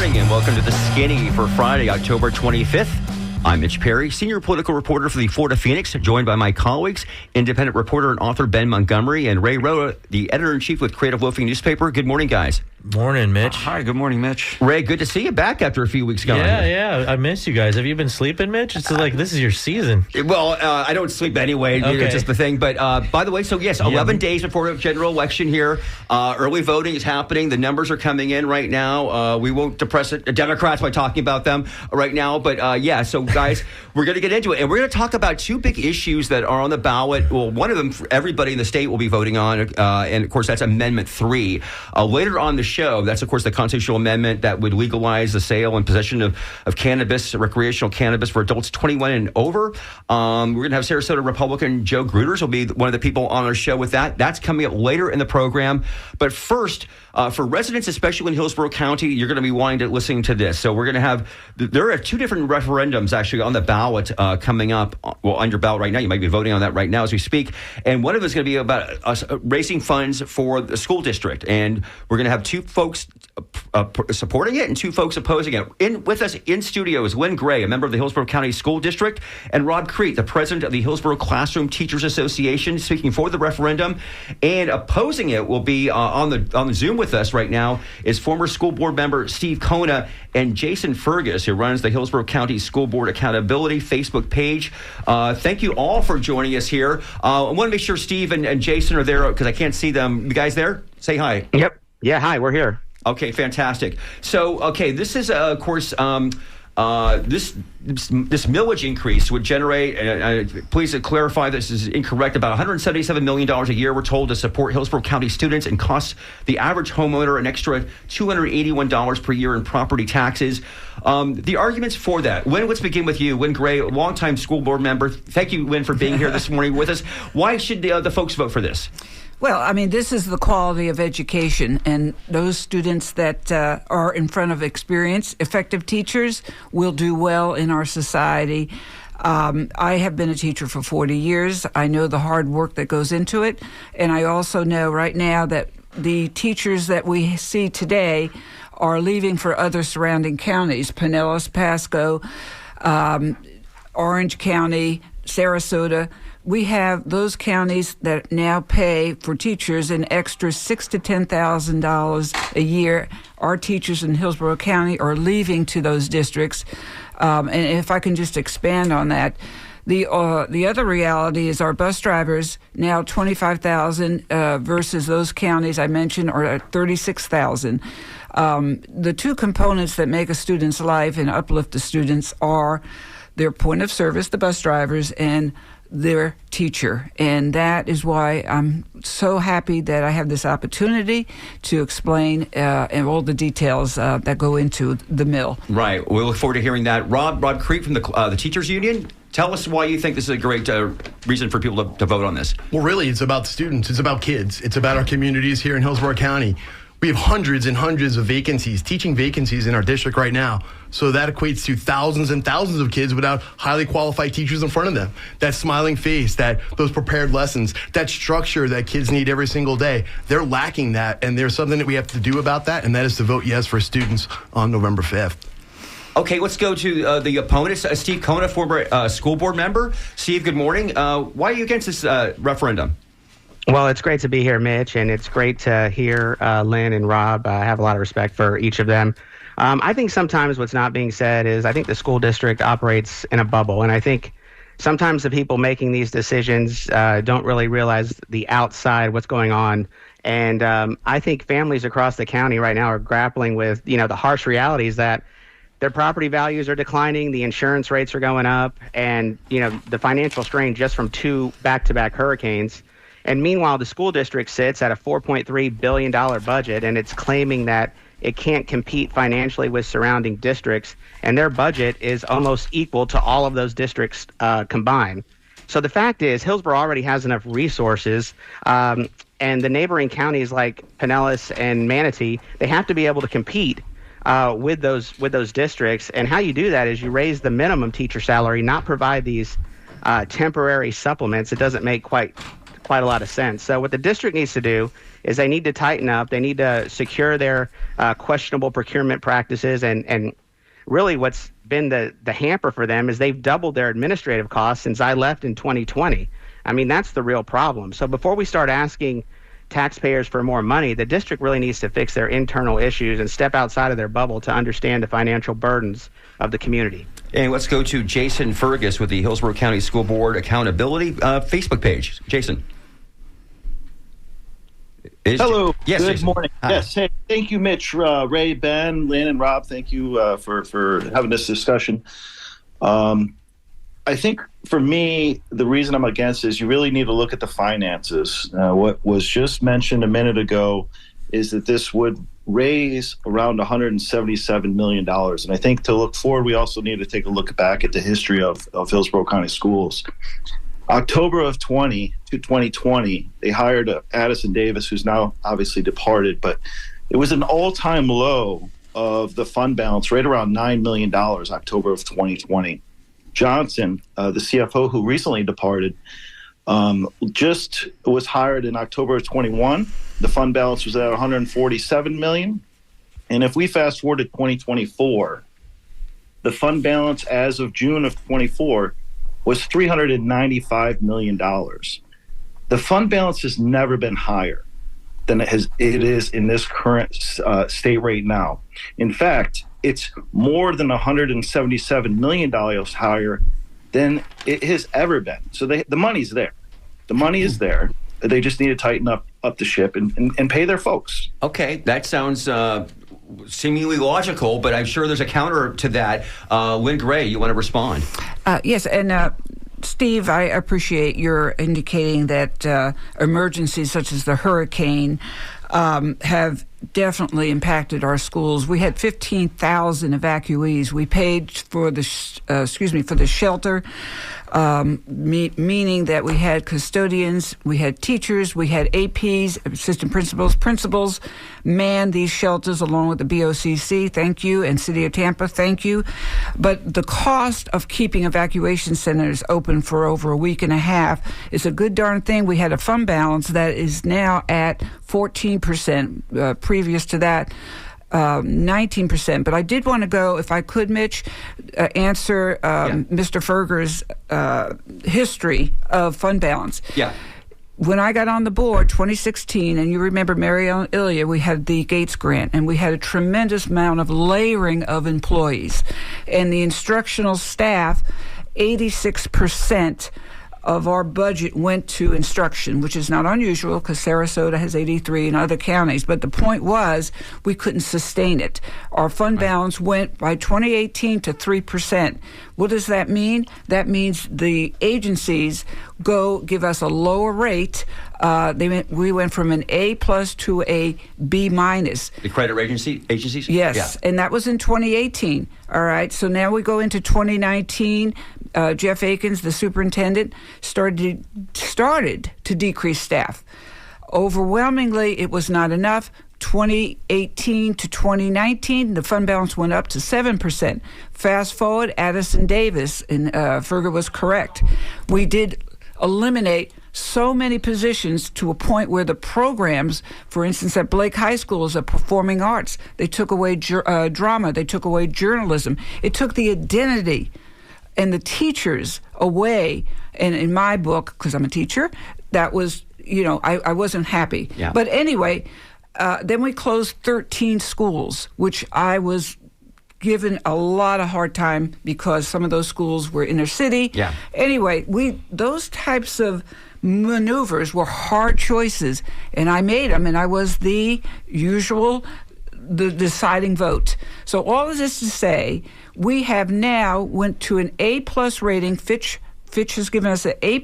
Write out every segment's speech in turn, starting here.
morning and welcome to the Skinny for Friday, October 25th. I'm Mitch Perry, senior political reporter for the Florida Phoenix, joined by my colleagues, independent reporter and author Ben Montgomery and Ray Rhoda, the editor-in-chief with Creative Loafing Newspaper. Good morning, guys. Morning, Mitch. Hi, good morning, Mitch. Ray, good to see you back after a few weeks gone. Yeah, I miss you guys. Have you been sleeping, Mitch? It's like this is your season. Well, I don't sleep anyway. Okay. It's just the thing. But by the way, so yes, 11 days before the general election here. Early voting is happening. The numbers are coming in right now. We won't depress the Democrats by talking about them right now. But yeah, so guys, we're going to get into it. And we're going to talk about two big issues that are on the ballot. Well, one of them, everybody in the state will be voting on. And of course, that's Amendment 3. Later on the show, that's of course the constitutional amendment that would legalize the sale and possession of cannabis, recreational cannabis for adults 21 and over. We're going to have Sarasota Republican Joe Gruters will be one of the people on our show with that. That's coming up later in the program. But first, for residents, especially in Hillsborough County, you're going to be wanting to listen to this. So we're going to have, there are two different referendums actually on the ballot coming up. Well, on your ballot right now. You might be voting on that right now as we speak. And one of them is going to be about us raising funds for the school district. And we're going to have two folks supporting it and two folks opposing it. With us in studio is Lynn Gray, a member of the Hillsborough County School District, and Rob Crete, the president of the Hillsborough Classroom Teachers Association, speaking for the referendum. And opposing it will be on the Zoom with us right now is former school board member Steve Kona and Jason Fergus, who runs the Hillsborough County School Board Accountability Facebook page. Thank you all for joining us here. I want to make sure Steve and Jason are there because I can't see them. You guys there? Say hi. Yep. Yeah, hi, we're here. Okay, fantastic. So, this is, of course, this millage increase would generate, please clarify this is incorrect, about $177 million a year, we're told, to support Hillsborough County students and costs the average homeowner an extra $281 per year in property taxes. The arguments for that. Lynn, let's begin with you. Lynn Gray, longtime school board member. Thank you, Lynn, for being here this morning with us. Why should the folks vote for this? Well, I mean, this is the quality of education, and those students that are in front of experienced, effective teachers will do well in our society. I have been a teacher for 40 years. I know the hard work that goes into it, and I also know right now that the teachers that we see today are leaving for other surrounding counties, Pinellas, Pasco, Orange County, Sarasota. We have those counties that now pay for teachers an extra $6,000 to $10,000 a year. Our teachers in Hillsborough County are leaving to those districts. And if I can just expand on that, the other reality is our bus drivers now $25,000 versus those counties I mentioned are at $36,000. The two components that make a student's life and uplift the students are their point of service, the bus drivers, and their teacher. And that is why I'm so happy that I have this opportunity to explain and all the details that go into the mill. Right. We look forward to hearing that. Rob Crete from the Teachers Union, tell us why you think this is a great reason for people to vote on this. Well, really, it's about students. It's about kids. It's about our communities here in Hillsborough County. We have hundreds and hundreds of vacancies, teaching vacancies in our district right now. So that equates to thousands and thousands of kids without highly qualified teachers in front of them. That smiling face, those prepared lessons, that structure that kids need every single day. They're lacking that, and there's something that we have to do about that, and that is to vote yes for students on November 5th. Okay, let's go to the opponents. Steve Kona, former school board member. Steve, good morning. Why are you against this referendum? Well, it's great to be here, Mitch, and it's great to hear Lynn and Rob. I have a lot of respect for each of them. I think sometimes what's not being said is I think the school district operates in a bubble, and I think sometimes the people making these decisions don't really realize the outside, what's going on. And I think families across the county right now are grappling with, the harsh realities that their property values are declining, the insurance rates are going up, and, the financial strain just from two back-to-back hurricanes. And meanwhile, the school district sits at a $4.3 billion budget, and it's claiming that it can't compete financially with surrounding districts, and their budget is almost equal to all of those districts combined. So the fact is, Hillsborough already has enough resources, and the neighboring counties like Pinellas and Manatee, they have to be able to compete with those districts. And how you do that is you raise the minimum teacher salary, not provide these temporary supplements. It doesn't make quite quite a lot of sense. So what the district needs to do is they need to tighten up. They need to secure their questionable procurement practices. And really what's been the hamper for them is they've doubled their administrative costs since I left in 2020. I mean, that's the real problem. So before we start asking taxpayers for more money, the district really needs to fix their internal issues and step outside of their bubble to understand the financial burdens of the community. And let's go to Jason Fergus with the Hillsborough County School Board Accountability Facebook page. Jason. Hello. Yes, Good Jason. morning. Hi. Yes. Hey, thank you, Mitch, Ray, Ben, Lynn, and Rob. Thank you for having this discussion. I think for me, the reason I'm against is you really need to look at the finances. What was just mentioned a minute ago is that this would raise around $177 million. And I think to look forward, we also need to take a look back at the history of Hillsborough County Schools. October of 2020, they hired Addison Davis, who's now obviously departed, but it was an all-time low of the fund balance, right around $9 million, October of 2020. Johnson, the CFO who recently departed, just was hired in October of 21. The fund balance was at $147 million. And if we fast forward to 2024, the fund balance as of June of 24 was $395 million. The fund balance has never been higher than it is in this current state right now. In fact, it's more than $177 million higher than it has ever been. So the money's there. The money is there. They just need to tighten up the ship and pay their folks. Okay, that sounds seemingly logical, but I'm sure there's a counter to that. Lynn Gray, you want to respond? Yes, and Steve, I appreciate your indicating that emergencies such as the hurricane have definitely impacted our schools. We had 15,000 evacuees. We paid for the shelter, meaning that we had custodians, we had teachers, we had APs, assistant principals man these shelters along with the BOCC. Thank you, and City of Tampa. Thank you. But the cost of keeping evacuation centers open for over a week and a half is a good darn thing. We had a fund balance that is now at 14%. Previous to that, 19%. But I did want to go, if I could, Mitch, answer Mr. Ferger's history of fund balance. Yeah. When I got on the board, 2016, and you remember Mary Ellen Ilya, we had the Gates Grant, and we had a tremendous amount of layering of employees. And the instructional staff, 86% of our budget went to instruction, which is not unusual because Sarasota has 83 and other counties. But the point was we couldn't sustain it. Our fund balance went by 2018 to 3%. What does that mean? That means the agencies go give us a lower rate. We went from an A plus to a B minus. The credit agencies? Yes, Yeah. and that was in 2018. All right, so now we go into 2019. Jeff Akins, the superintendent, started to decrease staff. Overwhelmingly, it was not enough. 2018 to 2019, the fund balance went up to 7%. Fast forward, Addison Davis, and Ferger was correct. We did eliminate so many positions to a point where the programs, for instance, at Blake High School is a performing arts. They took away drama. They took away journalism. It took the identity and the teachers away. And in my book, because I'm a teacher, that was, I wasn't happy. Yeah. But anyway, then we closed 13 schools, which I was given a lot of hard time because some of those schools were inner city. Yeah. Anyway, those types of maneuvers were hard choices, and I made them, and I was the deciding vote. So all of this to say, we have now went to an A+ rating. Fitch has given us an A+.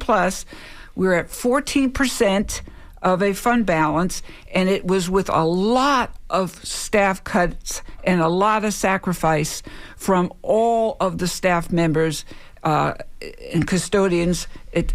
We're at 14% of a fund balance, and it was with a lot of staff cuts and a lot of sacrifice from all of the staff members and custodians.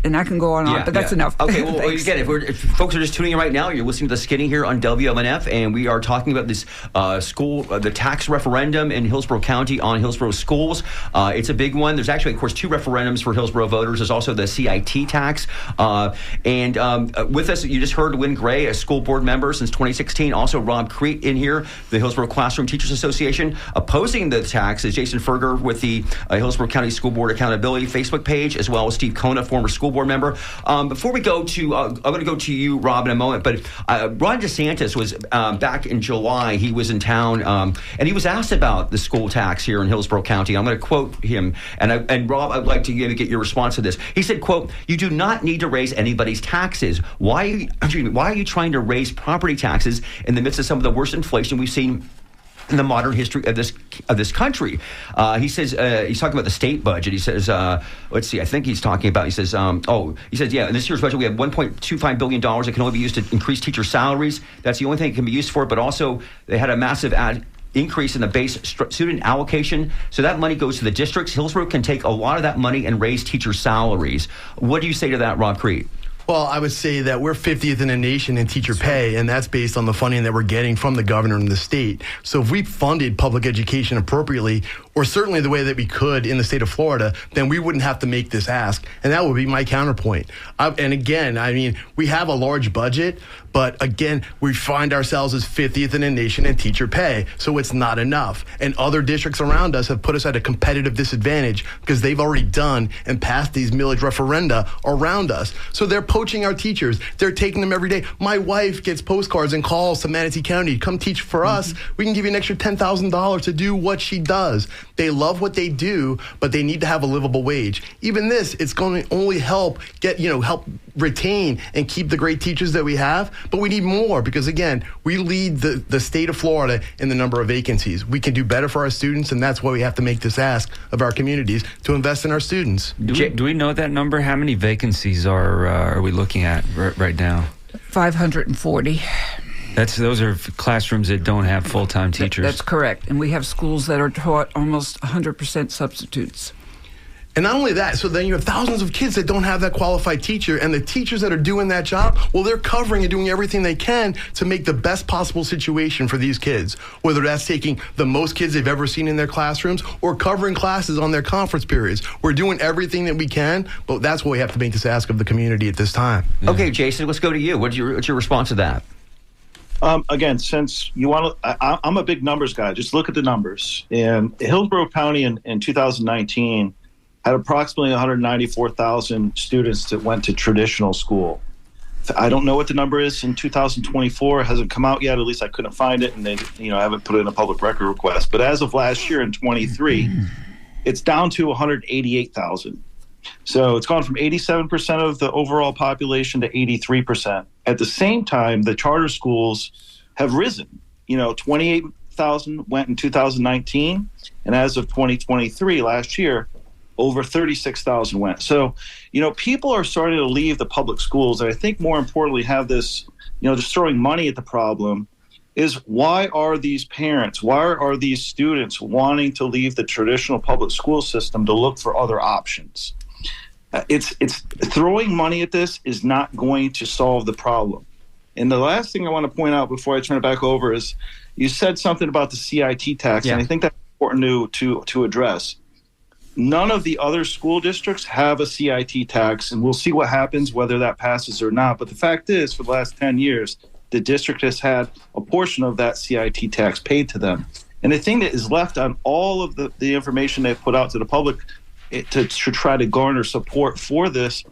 And I can go on, but that's enough. Okay, well, again, if folks are just tuning in right now, you're listening to the Skinny here on WMNF, and we are talking about this the tax referendum in Hillsborough County on Hillsborough schools. It's a big one. There's actually, of course, 2 referendums for Hillsborough voters. There's also the CIT tax. And with us, you just heard Lynn Gray, a school board member since 2016. Also, Rob Crete in here, the Hillsborough Classroom Teachers Association. Opposing the tax is Jason Ferger with the Hillsborough County School Board Accountability Facebook page, as well as Steve Kona, former school board member. Before we go to, I'm going to go to you, Rob, in a moment, but Ron DeSantis was back in July. He was in town, and he was asked about the school tax here in Hillsborough County. I'm going to quote him, and Rob, I'd like to get your response to this. He said, quote, "You do not need to raise anybody's taxes. Why are you trying to raise property taxes in the midst of some of the worst inflation we've seen in the modern history of this country?" He says he's talking about the state budget. He says, let's see, I think he's talking about. He says, yeah, in this year's budget we have $1.25 billion that can only be used to increase teacher salaries. That's the only thing it can be used for. But also they had a massive increase in the base student allocation. So that money goes to the districts. Hillsborough can take a lot of that money and raise teacher salaries. What do you say to that, Rob Crete? Well, I would say that we're 50th in the nation in teacher pay, and that's based on the funding that we're getting from the governor and the state. So if we funded public education appropriately, or certainly the way that we could in the state of Florida, then we wouldn't have to make this ask. And that would be my counterpoint. And again, I mean, we have a large budget, but again, we find ourselves as 50th in the nation in teacher pay. So it's not enough. And other districts around us have put us at a competitive disadvantage because they've already done and passed these millage referenda around us. So they're poaching our teachers. They're taking them every day. My wife gets postcards and calls to Manatee County, come teach for us. We can give you an extra $10,000 to do what she does. They love what they do, but they need to have a livable wage. Even this, it's going to only help help retain and keep the great teachers that we have, but we need more because, again, we lead the state of Florida in the number of vacancies. We can do better for our students, and that's why we have to make this ask of our communities to invest in our students. Do we know that number? How many vacancies are we looking at right now? 540. Those are classrooms that don't have full-time teachers. That's correct. And we have schools that are taught almost 100% substitutes. And not only that, so then you have thousands of kids that don't have that qualified teacher, and the teachers that are doing that job, well, they're covering and doing everything they can to make the best possible situation for these kids, whether that's taking the most kids they've ever seen in their classrooms or covering classes on their conference periods. We're doing everything that we can, but that's what we have to make this ask of the community at this time. Okay, Jason, let's go to you. What's your response to that? Again, since you want to, I'm a big numbers guy. Just look at the numbers. And Hillsborough County in 2019 had approximately 194,000 students that went to traditional school. I don't know what the number is in 2024. It hasn't come out yet. At least I couldn't find it, and they, haven't put in a public record request. But as of last year in 23, it's down to 188,000. So it's gone from 87% of the overall population to 83%. At the same time, the charter schools have risen. 28,000 went in 2019, and as of 2023, last year, over 36,000 went. So, people are starting to leave the public schools. And I think more importantly, have this, just throwing money at the problem is why are these parents, why are these students wanting to leave the traditional public school system to look for other options? It's throwing money at this is not going to solve the problem. And the last thing I want to point out before I turn it back over is you said something about the CIT tax, and I think that's important to address. None of the other school districts have a CIT tax, and we'll see what happens, whether that passes or not. But the fact is, for the last 10 years, the district has had a portion of that CIT tax paid to them. And the thing that is left on all of the information they've put out to the public to try to garner support for this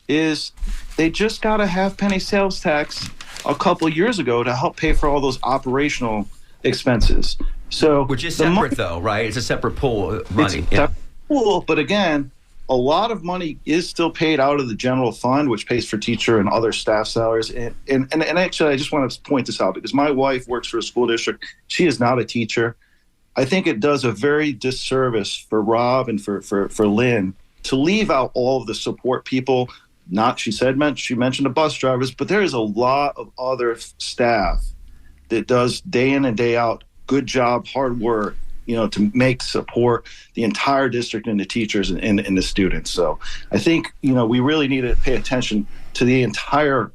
is they just got a half-penny sales tax a couple of years ago to help pay for all those operational expenses. So, which is separate, though, right? It's a separate pool of money. Pool, but again, a lot of money is still paid out of the general fund, which pays for teacher and other staff salaries. And actually, I just want to point this out because my wife works for a school district. She is not a teacher. I think it does a very disservice for Rob and for Lynn to leave out all of the support people. She mentioned the bus drivers, but there is a lot of other staff that does day in and day out good job, hard work to make support the entire district and the teachers and the students. So I think, we really need to pay attention to the entire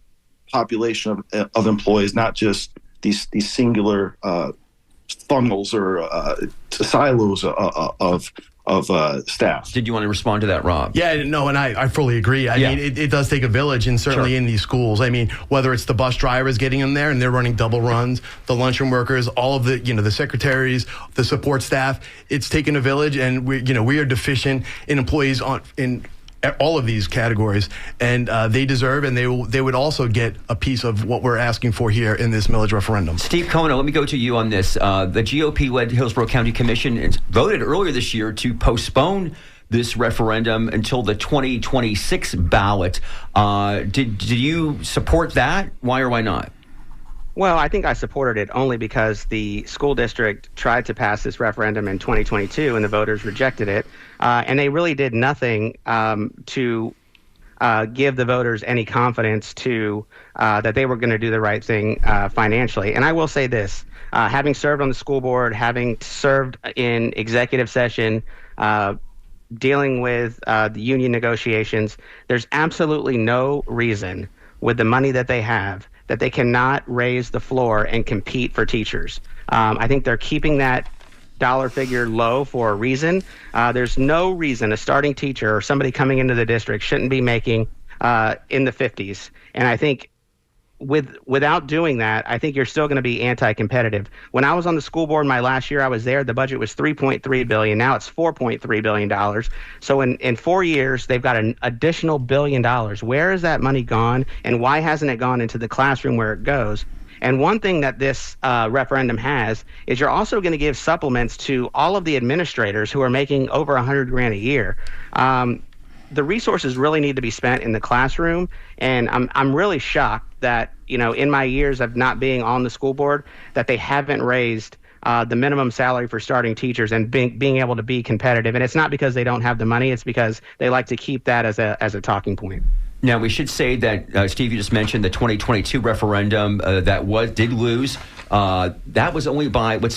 population of employees, not just these singular funnels or silos of staff. Did you want to respond to that, Rob? Yeah, no, and I fully agree. I mean, it does take a village, and certainly in these schools. I mean, whether it's the bus drivers getting in there and they're running double runs, the lunchroom workers, all of the, the secretaries, the support staff, it's taken a village, and we are deficient in employees in all of these categories, and they deserve, and they would also get a piece of what we're asking for here in this millage referendum. Steve Kono, let me go to you on this. The GOP-led Hillsborough County Commission voted earlier this year to postpone this referendum until the 2026 ballot. Did you support that? Why or why not? Well, I think I supported it only because the school district tried to pass this referendum in 2022 and the voters rejected it. And they really did nothing to give the voters any confidence that they were going to do the right thing financially. And I will say this, having served on the school board, having served in executive session, dealing with the union negotiations, there's absolutely no reason with the money that they have that they cannot raise the floor and compete for teachers. I think they're keeping that dollar figure low for a reason. There's no reason a starting teacher or somebody coming into the district shouldn't be making in the 50s. And I think without doing that, I think you're still going to be anti-competitive. When I was on the school board my last year I was there, the budget was $3.3 billion. Now it's $4.3 billion. So in 4 years, they've got an additional $1 billion. Where has that money gone, and why hasn't it gone into the classroom where it goes? And one thing that this referendum has is you're also going to give supplements to all of the administrators who are making over $100,000 a year. The resources really need to be spent in the classroom, and I'm really shocked that in my years of not being on the school board that they haven't raised the minimum salary for starting teachers and being able to be competitive. And it's not because they don't have the money; it's because they like to keep that as a talking point. Now, we should say that, Steve, you just mentioned the 2022 referendum did lose. That was only by, it was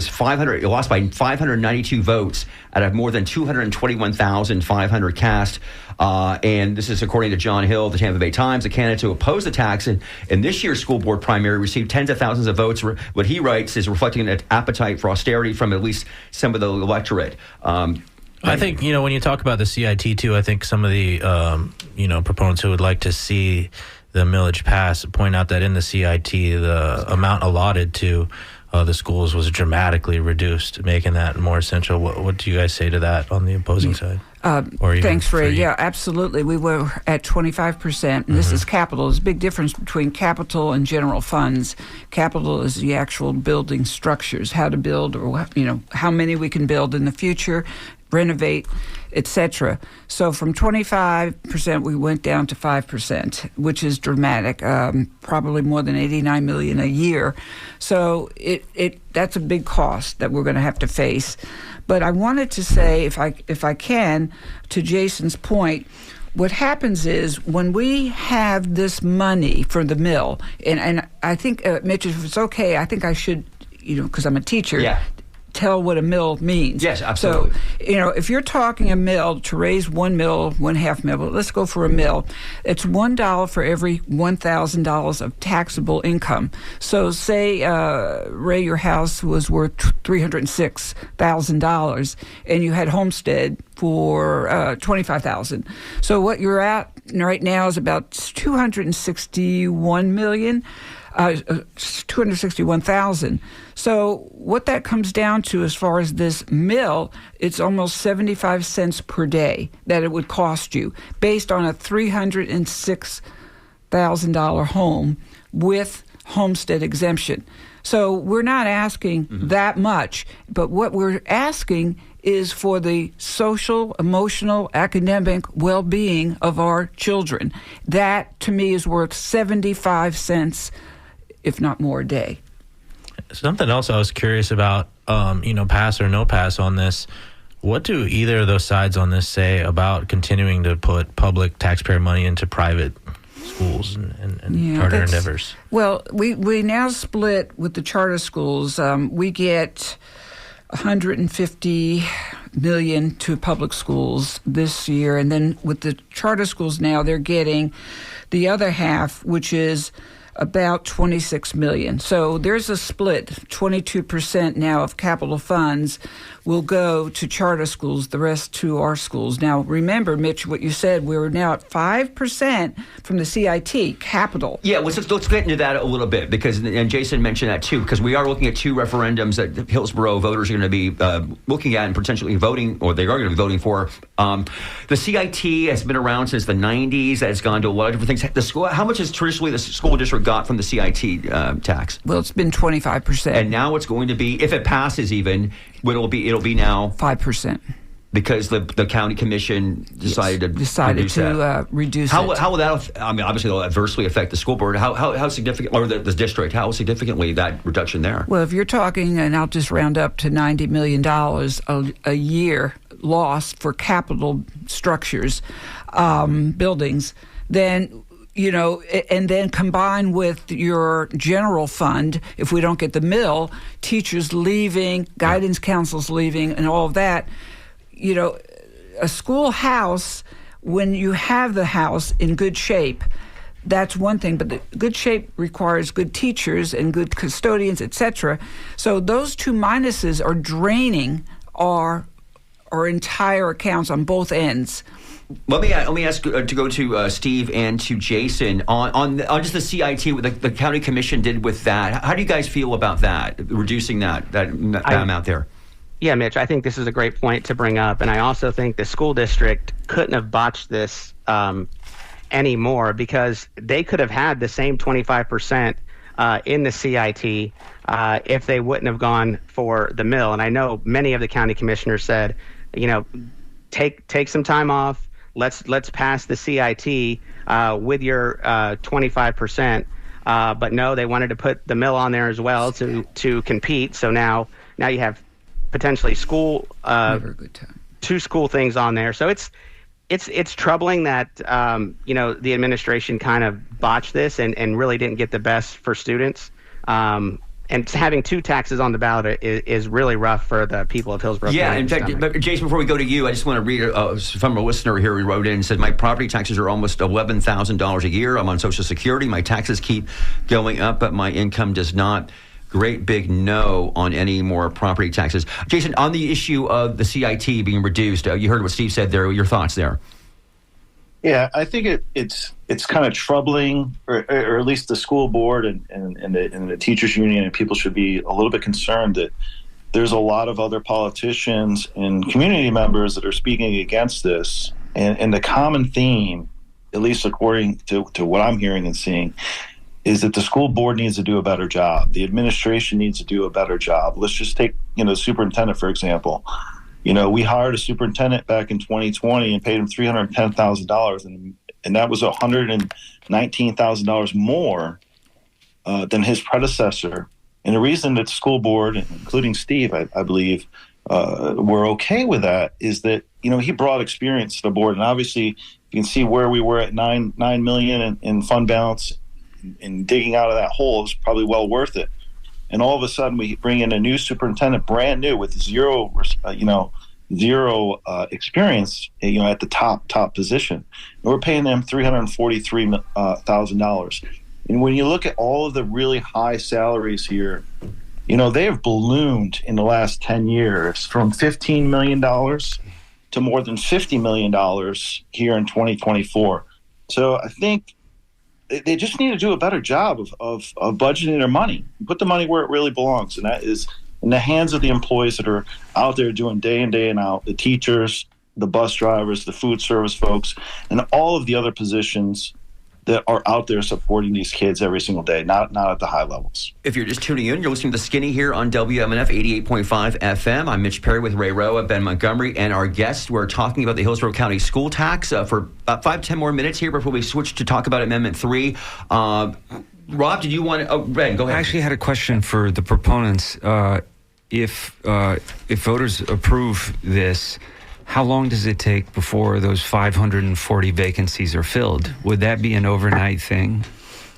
500, it lost by 592 votes out of more than 221,500 cast. And this is according to John Hill, the Tampa Bay Times, the candidate to oppose the tax in this year's school board primary received tens of thousands of votes. What he writes is reflecting an appetite for austerity from at least some of the electorate. I think, when you talk about the CIT too, I think some of the, proponents who would like to see the millage pass point out that in the CIT, the amount allotted to the schools was dramatically reduced, making that more essential. What do you guys say to that on the opposing side? Thanks, Ray. Yeah, absolutely. We were at 25%. And this is capital. There's a big difference between capital and general funds. Capital is the actual building structures, how to build, or how many we can build in the future, renovate, etc. So from 25%, we went down to 5%, which is dramatic, probably more than $89 million a year. So that's a big cost that we're going to have to face. But I wanted to say, if I can, to Jason's point, what happens is when we have this money for the mill, and I think, Mitch, if it's okay, I think I should, because I'm a teacher, tell what a mill means. Yes, absolutely. So, if you're talking a mill, to raise 1 mill, 1/2 mill, but let's go for a mill, it's $1 for every $1,000 of taxable income. So say, Ray, your house was worth $306,000 and you had homestead for $25,000. So what you're at right now is about $261,000. So what that comes down to as far as this mill, it's almost 75 cents per day that it would cost you based on a $306,000 home with homestead exemption. So we're not asking that much, but what we're asking is for the social, emotional, academic well-being of our children. That, to me, is worth 75 cents, if not more, a day. Something else I was curious about, pass or no pass on this. What do either of those sides on this say about continuing to put public taxpayer money into private schools and charter endeavors? Well, we now split with the charter schools. We get $150 million to public schools this year, and then with the charter schools now, they're getting the other half, which is about $26 million. So there's a split. 22% now of capital funds will go to charter schools, the rest to our schools. Now, remember, Mitch, what you said, we're now at 5% from the CIT capital. Yeah, let's get into that a little bit, because, and Jason mentioned that too, because we are looking at 2 referendums that Hillsborough voters are going to be looking at and potentially voting, or they are going to be voting for. The CIT has been around since the 90s. It's gone to a lot of different things. The school, how much has traditionally the school district got from the CIT tax? Well, it's been 25%. And now it's going to be, if it passes even, it'll be now 5%. Because the county commission decided to reduce it. How will that? I mean, obviously, it'll adversely affect the school board. How significant, or the district? How significantly that reduction there? Well, if you're talking, and I'll just round up to $90 million a year loss for capital structures, buildings, then. And then combined with your general fund, if we don't get the mill, teachers leaving, guidance counselors leaving, and all of that, a schoolhouse, when you have the house in good shape, that's one thing, but the good shape requires good teachers and good custodians, etc. So those 2 minuses are draining our entire accounts on both ends. Let me ask to go to Steve and to Jason on just the CIT, what the county commission did with that. How do you guys feel about that, reducing that amount there? Yeah, Mitch, I think this is a great point to bring up, and I also think the school district couldn't have botched this anymore, because they could have had the same 25% in the CIT if they wouldn't have gone for the mill. And I know many of the county commissioners said, take some time off. Let's pass the CIT with your 25%. But no, they wanted to put the mill on there as well to compete. So now you have potentially school, 2 school things on there. So it's troubling that the administration kind of botched this and really didn't get the best for students. And having 2 taxes on the ballot is really rough for the people of Hillsborough County. Yeah, in fact, but Jason, before we go to you, I just want to read from a listener here who wrote in and said, my property taxes are almost $11,000 a year. I'm on Social Security. My taxes keep going up, but my income does not. Great big no on any more property taxes. Jason, on the issue of the CIT being reduced, you heard what Steve said there. Your thoughts there? Yeah, I think it's kind of troubling, or at least the school board and the teachers union and people should be a little bit concerned that there's a lot of other politicians and community members that are speaking against this. And the common theme, at least according to what I'm hearing and seeing, is that the school board needs to do a better job. The administration needs to do a better job. Let's just take, the superintendent, for example. We hired a superintendent back in 2020 and paid him $310,000, and that was $119,000 more than his predecessor. And the reason that the school board, including Steve, I believe, were okay with that is that, he brought experience to the board. And obviously, you can see where we were at $9 million in fund balance, and digging out of that hole is probably well worth it. And all of a sudden, we bring in a new superintendent, brand new, with zero experience, at the top position. And we're paying them $343,000. And when you look at all of the really high salaries here, they have ballooned in the last 10 years from $15 million to more than $50 million here in 2024. So I think they just need to do a better job of budgeting their money, put the money where it really belongs, and that is in the hands of the employees that are out there doing day in, day out, the teachers, the bus drivers, the food service folks, and all of the other positions that are out there supporting these kids every single day, not at the high levels. If you're just tuning in, you're listening to The Skinny here on WMNF 88.5 FM. I'm Mitch Perry with Ray Roa, Ben Montgomery, and our guest. We're talking about the Hillsborough County school tax for about 5-10 more minutes here before we switch to talk about Amendment 3. Rob, did you want to... Ben, go ahead. I actually had a question for the proponents. If voters approve this, how long does it take before those 540 vacancies are filled? Would that be an overnight thing?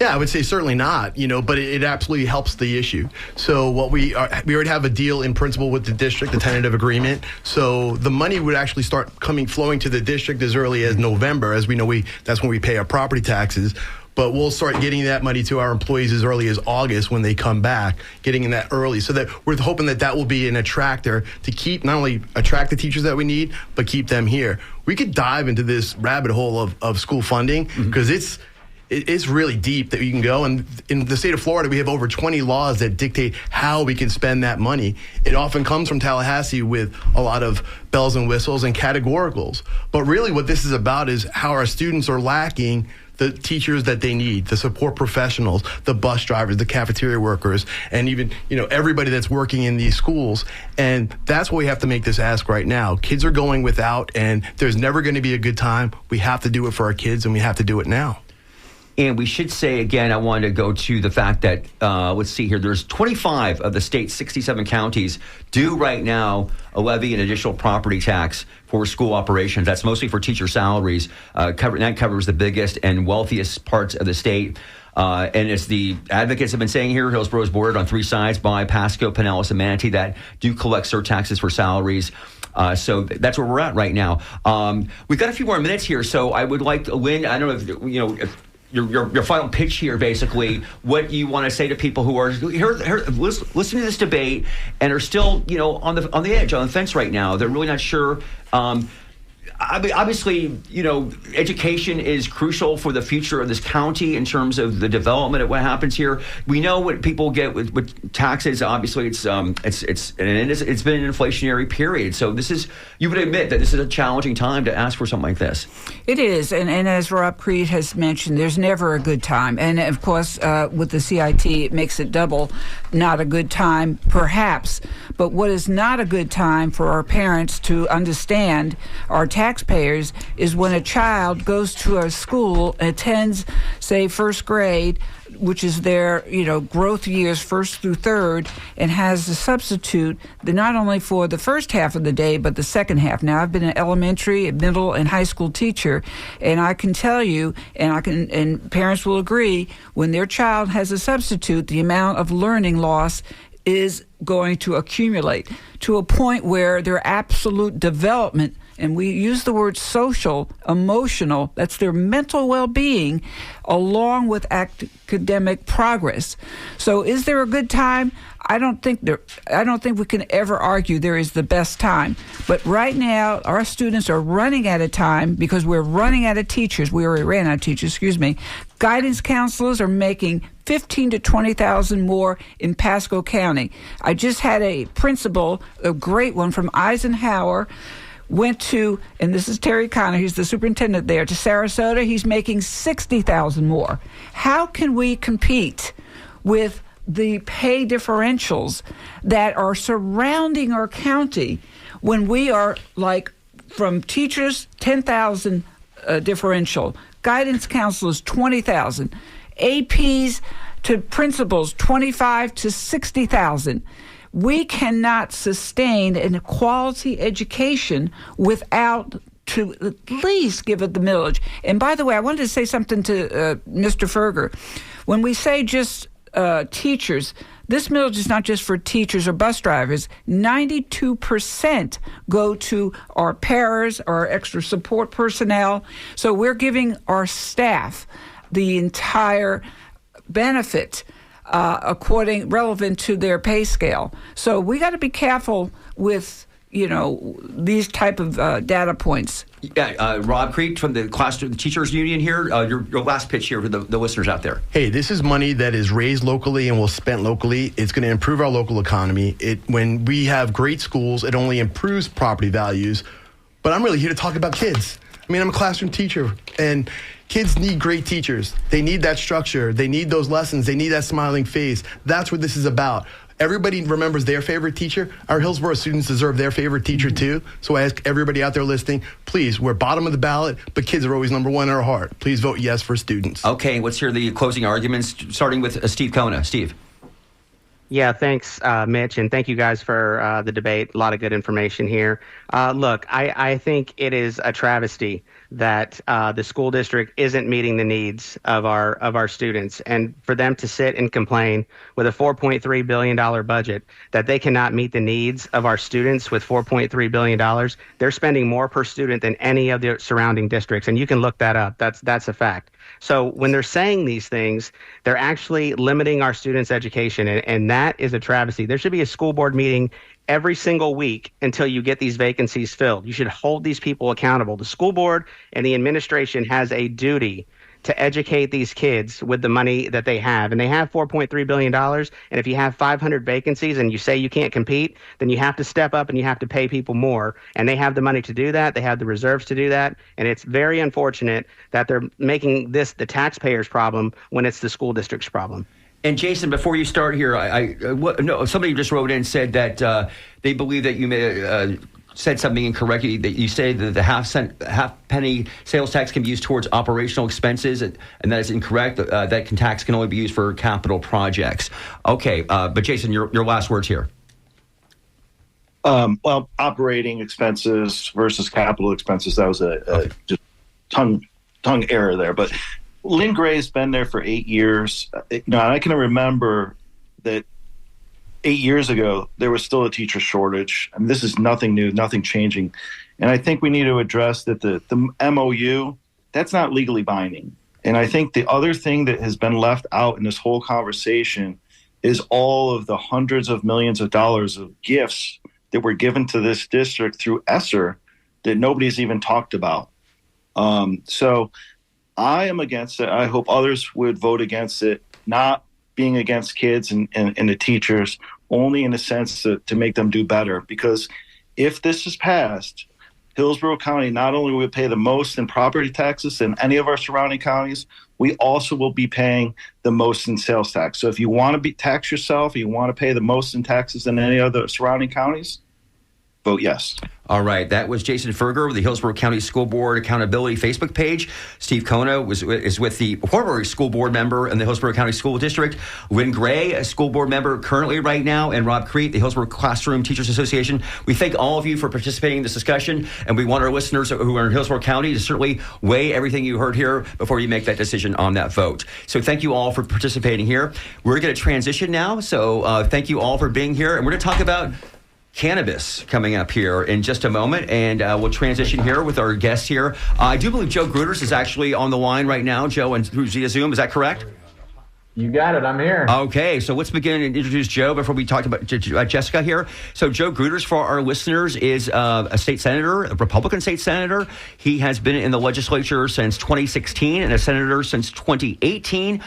Yeah, I would say certainly not, but it absolutely helps the issue. So what we already have a deal in principle with the district, the tentative agreement. So the money would actually start flowing to the district as early as November. As we know, that's when we pay our property taxes. But we'll start getting that money to our employees as early as August when they come back, getting in that early. So that we're hoping that will be an attractor to keep, not only attract the teachers that we need, but keep them here. We could dive into this rabbit hole of school funding because it's really deep that you can go. And in the state of Florida, we have over 20 laws that dictate how we can spend that money. It often comes from Tallahassee with a lot of bells and whistles and categoricals. But really what this is about is how our students are lacking the teachers that they need, the support professionals, the bus drivers, the cafeteria workers, and even, everybody that's working in these schools. And that's what we have to make this ask right now. Kids are going without, and there's never going to be a good time. We have to do it for our kids, and we have to do it now. And we should say, again, I wanted to go to the fact that, let's see here, there's 25 of the state's 67 counties do right now levy an additional property tax for school operations. That's mostly for teacher salaries. That covers the biggest and wealthiest parts of the state. And as the advocates have been saying here, Hillsborough is bordered on three sides by Pasco, Pinellas, and Manatee that do collect surtaxes for salaries. So that's where we're at right now. We've got a few more minutes here, so I would like to, Lynn, I don't know if your final pitch here, basically, what you want to say to people who are here listening to this debate and are still, on the edge, on the fence right now. They're really not sure. Obviously, education is crucial for the future of this county in terms of the development of what happens here. We know what people get with taxes. Obviously, it's been an inflationary period. So you would admit that this is a challenging time to ask for something like this. It is, and as Rob Creed has mentioned, there's never a good time. And of course, with the CIT, it makes it double not a good time, perhaps. But what is not a good time for our parents to understand, our taxpayers, is when a child goes to a school, attends, say, first grade, which is their, growth years, first through third, and has a substitute not only for the first half of the day, but the second half. Now, I've been an elementary, middle, and high school teacher, and I can tell you, and parents will agree, when their child has a substitute, the amount of learning loss is going to accumulate to a point where their absolute development, and we use the word social, emotional, that's their mental well-being, along with academic progress. So is there a good time? I don't think we can ever argue there is the best time. But right now, our students are running out of time because we're running out of teachers. We already ran out of teachers, Guidance counselors are making $15,000 to $20,000 more in Pasco County. I just had a principal, a great one from Eisenhower, went to, and this is Terry Connor, he's the superintendent there, to Sarasota. He's making $60,000 more. How can we compete with the pay differentials that are surrounding our county when we are like, from teachers, 10,000 differential, guidance counselors, 20,000, APs to principals, 25 to 60,000. We cannot sustain an quality education without to at least give it the millage. And by the way, I wanted to say something to Mr. Ferger. When we say just teachers, this millage is not just for teachers or bus drivers. 92% go to our paras, our extra support personnel. So we're giving our staff the entire benefit relevant to their pay scale. So we got to be careful with these type of data points. Yeah, Rob Creed from the Teachers Union here. Your last pitch here for the listeners out there. Hey, this is money that is raised locally and will spent locally. It's going to improve our local economy. When we have great schools, it only improves property values. But I'm really here to talk about kids. I'm a classroom teacher, and kids need great teachers. They need that structure. They need those lessons. They need that smiling face. That's what this is about. Everybody remembers their favorite teacher. Our Hillsborough students deserve their favorite teacher too. So I ask everybody out there listening, please, we're bottom of the ballot, but kids are always number one in our heart. Please vote yes for students. Okay, let's hear the closing arguments, starting with Steve Kona. Steve. Yeah, thanks, Mitch, and thank you guys for the debate. A lot of good information here. Look, I think it is a travesty that the school district isn't meeting the needs of our students, and for them to sit and complain with a $4.3 billion budget that they cannot meet the needs of our students with $4.3 billion. They're spending more per student than any of the surrounding districts, and you can look that up. That's a fact. So when they're saying these things, they're actually limiting our students' education, and that is a travesty. There should be a school board meeting every single week until you get these vacancies filled. You should hold these people accountable. The school board and the administration has a duty to educate these kids with the money that they have. And they have $4.3 billion. And if you have 500 vacancies and you say you can't compete, then you have to step up and you have to pay people more. And they have the money to do that. They have the reserves to do that. And it's very unfortunate that they're making this the taxpayers' problem when it's the school district's problem. And Jason, before you start here, somebody just wrote in and said that they believe that you may said something incorrectly, that you say that the half penny sales tax can be used towards operational expenses, and that is incorrect. That tax can only be used for capital projects. Okay, but Jason, your last words here. Well, operating expenses versus capital expenses, that was a just tongue error there. But Lynn Gray's been there for 8 years. I can remember that 8 years ago, there was still a teacher shortage. I mean, this is nothing new, nothing changing. And I think we need to address that the MOU, that's not legally binding. And I think the other thing that has been left out in this whole conversation is all of the hundreds of millions of dollars of gifts that were given to this district through ESSER that nobody's even talked about. So I am against it. I hope others would vote against it, not being against kids and the teachers, only in a sense to make them do better. Because if this is passed, Hillsborough County not only will pay the most in property taxes than any of our surrounding counties, we also will be paying the most in sales tax. So if you want to tax yourself, you want to pay the most in taxes than any other surrounding counties, vote yes. All right. That was Jason Ferger with the Hillsborough County School Board Accountability Facebook page. Steve Kona is with the former school board member in the Hillsborough County School District. Lynn Gray, a school board member currently right now, and Rob Crete, the Hillsborough Classroom Teachers Association. We thank all of you for participating in this discussion, and we want our listeners who are in Hillsborough County to certainly weigh everything you heard here before you make that decision on that vote. So thank you all for participating here. We're going to transition now, so thank you all for being here, and we're going to talk about cannabis coming up here in just a moment, and we'll transition here with our guests here. I do believe Joe Gruters is actually on the line right now, Joe, and through via Zoom. Is that correct? You got it. I'm here. Okay, so let's begin and introduce Joe before we talk about Jessica here. So Joe Gruters, for our listeners, is a state senator, a Republican state senator. He has been in the legislature since 2016 and a senator since 2018.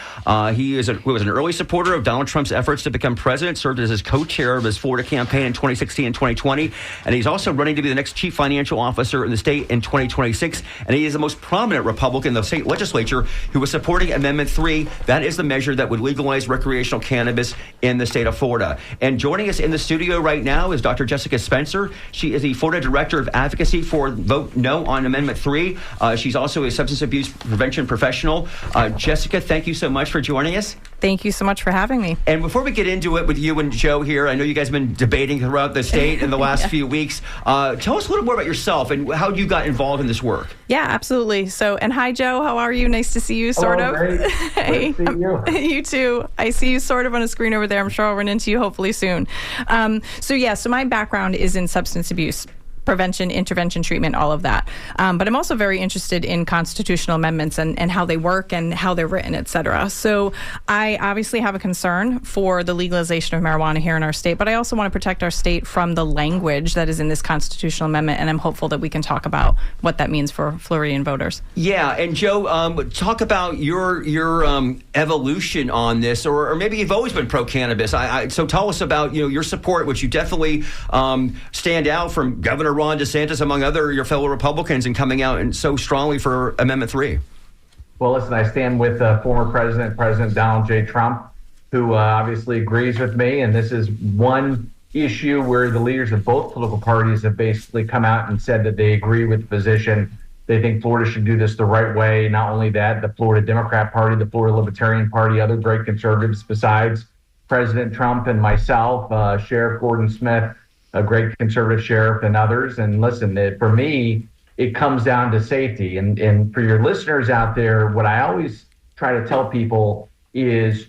He was an early supporter of Donald Trump's efforts to become president, served as his co-chair of his Florida campaign in 2016 and 2020. And he's also running to be the next chief financial officer in the state in 2026. And he is the most prominent Republican in the state legislature who was supporting Amendment 3. That is the measure that would legalize recreational cannabis in the state of Florida. And joining us in the studio right now is Dr. Jessica Spencer. She is the Florida Director of Advocacy for Vote No on Amendment 3. She's also a substance abuse prevention professional. Jessica, thank you so much for joining us. Thank you so much for having me. And before we get into it with you and Joe here, I know you guys have been debating throughout the state in the last few weeks. Tell us a little more about yourself and how you got involved in this work. Yeah, absolutely. So, and hi, Joe. How are you? Nice to see you, sort of. Great. Hey, great to see you. You too. I see you sort of on a screen over there. I'm sure I'll run into you hopefully soon. So my background is in substance abuse prevention, intervention, treatment, all of that. But I'm also very interested in constitutional amendments and how they work and how they're written, et cetera. So I obviously have a concern for the legalization of marijuana here in our state, but I also want to protect our state from the language that is in this constitutional amendment, and I'm hopeful that we can talk about what that means for Floridian voters. Yeah, and Joe, talk about your evolution on this, or maybe you've always been pro-cannabis. So tell us about your support, which you definitely stand out from Governor Ron DeSantis, among your fellow Republicans, and coming out and so strongly for Amendment 3. Well, listen, I stand with former President Donald J. Trump, who obviously agrees with me. And this is one issue where the leaders of both political parties have basically come out and said that they agree with the position. They think Florida should do this the right way. Not only that, the Florida Democrat Party, the Florida Libertarian Party, other great conservatives besides President Trump and myself, Sheriff Gordon Smith, a great conservative sheriff, and others. And listen, for me, it comes down to safety. And for your listeners out there, what I always try to tell people is,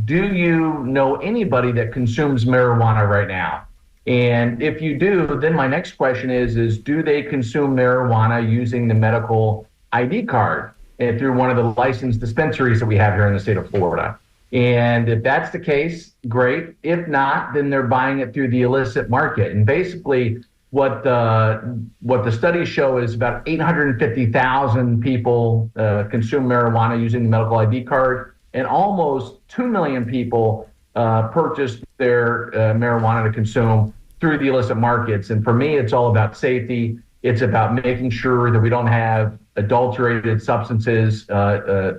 do you know anybody that consumes marijuana right now? And if you do, then my next question is do they consume marijuana using the medical ID card and through one of the licensed dispensaries that we have here in the state of Florida? And if that's the case, great. If not, then they're buying it through the illicit market. And basically, what the studies show is about 850,000 people consume marijuana using the medical ID card, and almost 2 million people purchase their marijuana to consume through the illicit markets. And for me, it's all about safety. It's about making sure that we don't have adulterated substances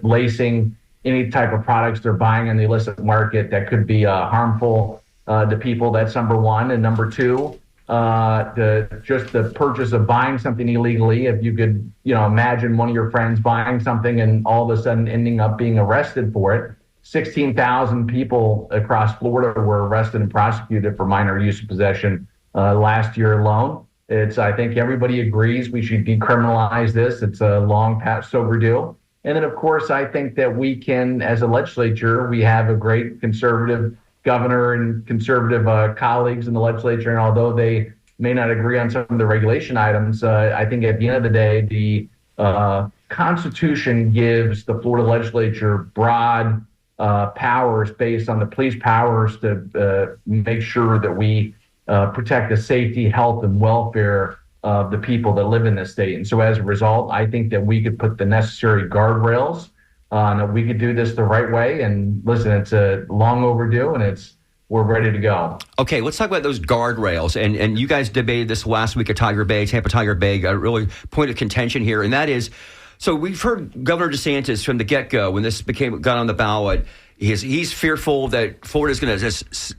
lacing any type of products they're buying in the illicit market that could be harmful to people. That's number one. And number two, the purchase of buying something illegally. If you could, imagine one of your friends buying something and all of a sudden ending up being arrested for it. 16,000 people across Florida were arrested and prosecuted for minor use of possession last year alone. I think everybody agrees we should decriminalize this. It's a long past overdue. And then, of course, I think that we can, as a legislature, we have a great conservative governor and conservative colleagues in the legislature. And although they may not agree on some of the regulation items, I think at the end of the day, the Constitution gives the Florida legislature broad powers based on the police powers to make sure that we protect the safety, health, and welfare of the people that live in this state. And so as a result, I think that we could put the necessary guardrails that we could do this the right way. And listen, it's a long overdue, and we're ready to go. Okay, let's talk about those guardrails. And you guys debated this last week at Tiger Bay, Tampa Tiger Bay, a really point of contention here. And that is, so we've heard Governor DeSantis from the get-go, when this got on the ballot, he's fearful that Florida is going to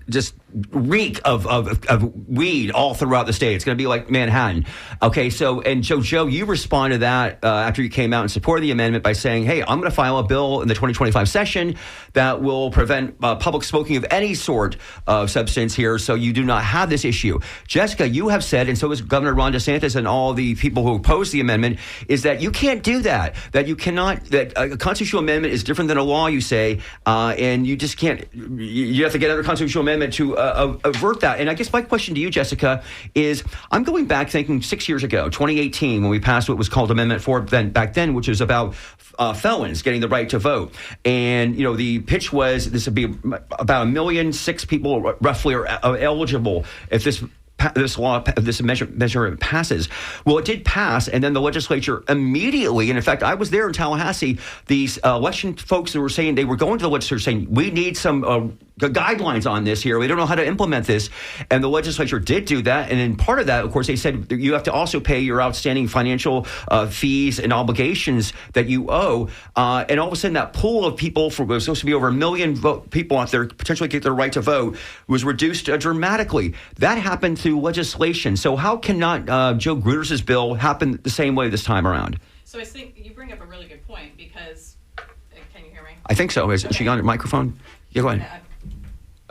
just reek of weed all throughout the state. It's going to be like Manhattan. Okay, so Joe, you responded to that after you came out in support of the amendment by saying, hey, I'm going to file a bill in the 2025 session that will prevent public smoking of any sort of substance here, so you do not have this issue. Jessica, you have said, and so has Governor Ron DeSantis and all the people who oppose the amendment, is that you can't do that you cannot, that a constitutional amendment is different than a law, you say, and you just can't, you have to get another constitutional amendment to avert that. And I guess my question to you, Jessica, is I'm going back thinking 6 years ago, 2018, when we passed what was called Amendment 4 back then, which was about felons getting the right to vote. And, the pitch was this would be about 1.6 million people roughly are eligible if this measure passes. Well, it did pass, and then the legislature immediately, and in fact, I was there in Tallahassee, these election folks who were saying, they were going to the legislature saying, we need some guidelines on this here. We don't know how to implement this. And the legislature did do that. And in part of that, of course, they said you have to also pay your outstanding financial fees and obligations that you owe. And all of a sudden, that pool of people, was supposed to be over 1 million people out there potentially get their right to vote, was reduced dramatically. That happened through legislation. So how cannot Joe Gruder's bill happen the same way this time around? So I think you bring up a really good point because, can you hear me? I think so. Is she on her microphone? Yeah, go ahead.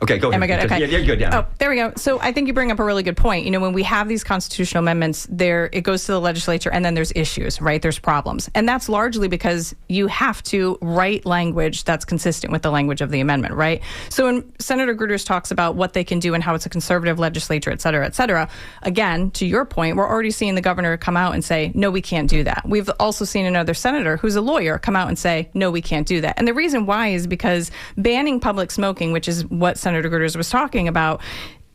Okay, go ahead. Am I good? Okay. Yeah, you're good. Yeah. Oh, there we go. So I think you bring up a really good point. When we have these constitutional amendments, it goes to the legislature, and then there's issues, right? There's problems. And that's largely because you have to write language that's consistent with the language of the amendment, right? So when Senator Gruters talks about what they can do and how it's a conservative legislature, et cetera, again, to your point, we're already seeing the governor come out and say, no, we can't do that. We've also seen another senator who's a lawyer come out and say, no, we can't do that. And the reason why is because banning public smoking, which is what Senator Gruters was talking about,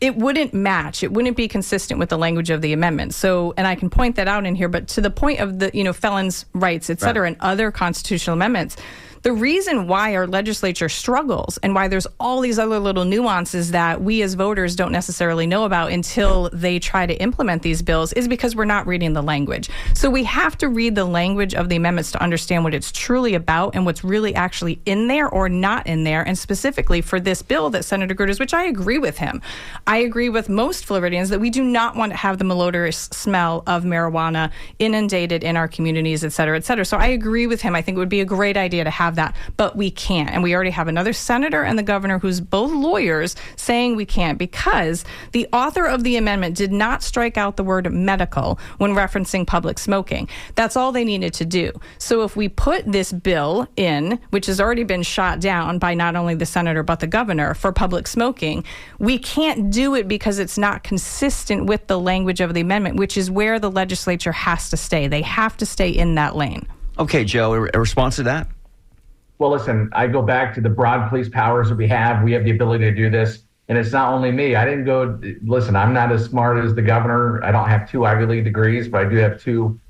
it wouldn't match. It wouldn't be consistent with the language of the amendment. So, and I can point that out in here, but to the point of the, felons' rights, et cetera, and other constitutional amendments, the reason why our legislature struggles and why there's all these other little nuances that we as voters don't necessarily know about until they try to implement these bills is because we're not reading the language. So we have to read the language of the amendments to understand what it's truly about and what's really actually in there or not in there. And specifically for this bill that Senator Gruters, which I agree with him, I agree with most Floridians that we do not want to have the malodorous smell of marijuana inundated in our communities, et cetera, et cetera. So I agree with him. I think it would be a great idea to have have that, but we can't. And we already have another senator and the governor who's both lawyers saying we can't, because the author of the amendment did not strike out the word medical when referencing public smoking. That's all they needed to do. So if we put this bill in, which has already been shot down by not only the senator but the governor for public smoking, we can't do it because it's not consistent with the language of the amendment, which is where the legislature has to stay. They have to stay in that lane. Okay, Joe, a response to that? Well, listen, I go back to the broad police powers that we have. We have the ability to do this. And it's not only me. I didn't go, listen, I'm not as smart as the governor. I don't have 2 Ivy League degrees, but I do have 2